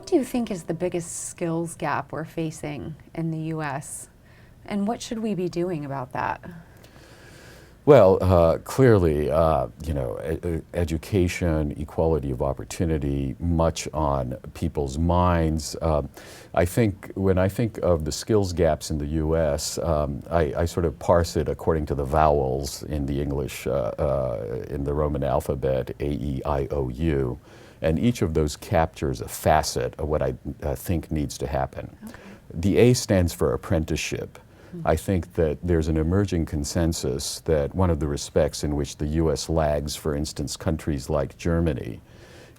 What do you think is the biggest skills gap we're facing in the U.S., and what should we be doing about that? Well, clearly, education, equality of opportunity, much on people's minds. I think when I think of the skills gaps in the U.S., I sort of parse it according to the vowels in the English, in the Roman alphabet, A, E, I, O, U. And each of those captures a facet of what I think needs to happen. Okay. The A stands for apprenticeship. I think that there's an emerging consensus that one of the respects in which the U.S. lags, for instance, countries like Germany,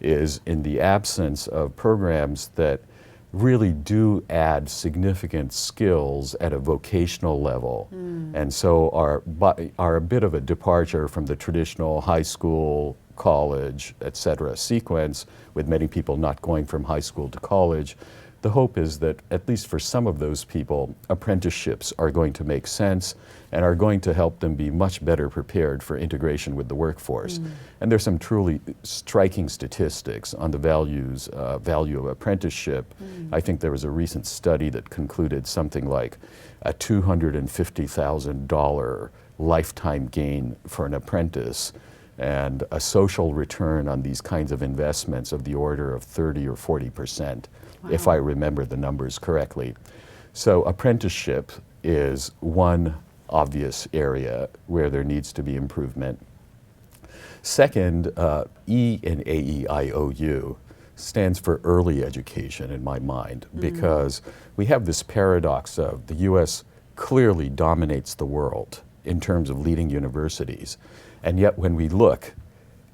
is in the absence of programs that really do add significant skills at a vocational level, and so are a bit of a departure from the traditional high school, college, et cetera sequence, with many people not going from high school to college. The hope is that, at least for some of those people, apprenticeships are going to make sense and are going to help them be much better prepared for integration with the workforce. And there's some truly striking statistics on the value of apprenticeship. I think there was a recent study that concluded something like a $250,000 lifetime gain for an apprentice, and a social return on these kinds of investments of the order of 30 or 40%. Wow. If I remember the numbers correctly. So apprenticeship is one obvious area where there needs to be improvement. Second, E in AEIOU stands for early education in my mind, because we have this paradox of the U.S. clearly dominates the world in terms of leading universities. And yet when we look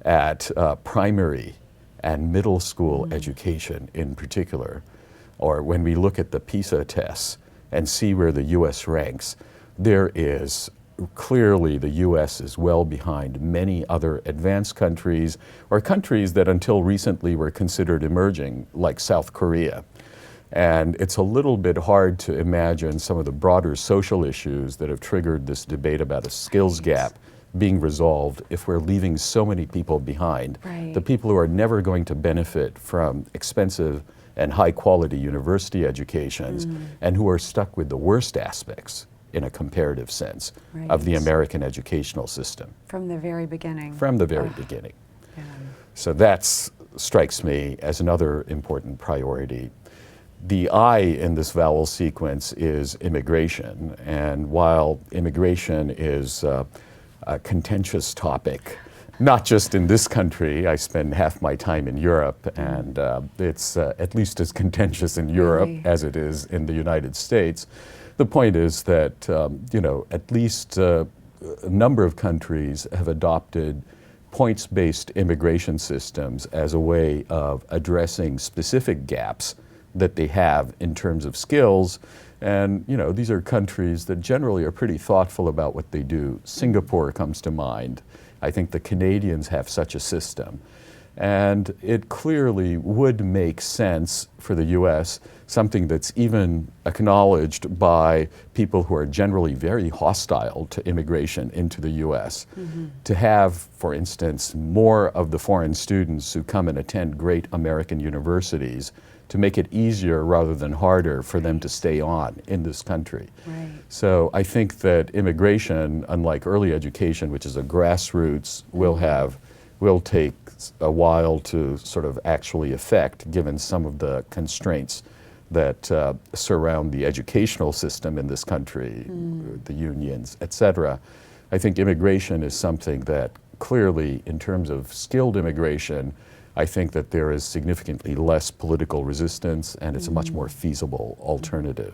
at primary and middle school education in particular, or when we look at the PISA tests and see where the U.S. ranks, there is clearly the U.S. is well behind many other advanced countries, or countries that until recently were considered emerging, like South Korea. And it's a little bit hard to imagine some of the broader social issues that have triggered this debate about a skills gap being resolved if we're leaving so many people behind. Right. The people who are never going to benefit from expensive and high quality university educations, and who are stuck with the worst aspects in a comparative sense of the American educational system. From the very beginning. From the very beginning. Yeah. So that strikes me as another important priority. The I in this vowel sequence is immigration, and while immigration is a contentious topic, not just in this country. I spend half my time in Europe, and it's at least as contentious in Europe as it is in the United States. The point is that, at least a number of countries have adopted points-based immigration systems as a way of addressing specific gaps that they have in terms of skills. And these are countries that generally are pretty thoughtful about what they do. Singapore comes to mind. I think the Canadians have such a system. And it clearly would make sense for the U.S., something that's even acknowledged by people who are generally very hostile to immigration into the U.S., to have, for instance, more of the foreign students who come and attend great American universities, to make it easier rather than harder for them to stay on in this country. Right. So I think that immigration, unlike early education, which is a grassroots, will take a while to sort of actually affect, given some of the constraints that surround the educational system in this country, the unions, et cetera. I think immigration is something that clearly, in terms of skilled immigration, I think that there is significantly less political resistance, and it's a much more feasible alternative.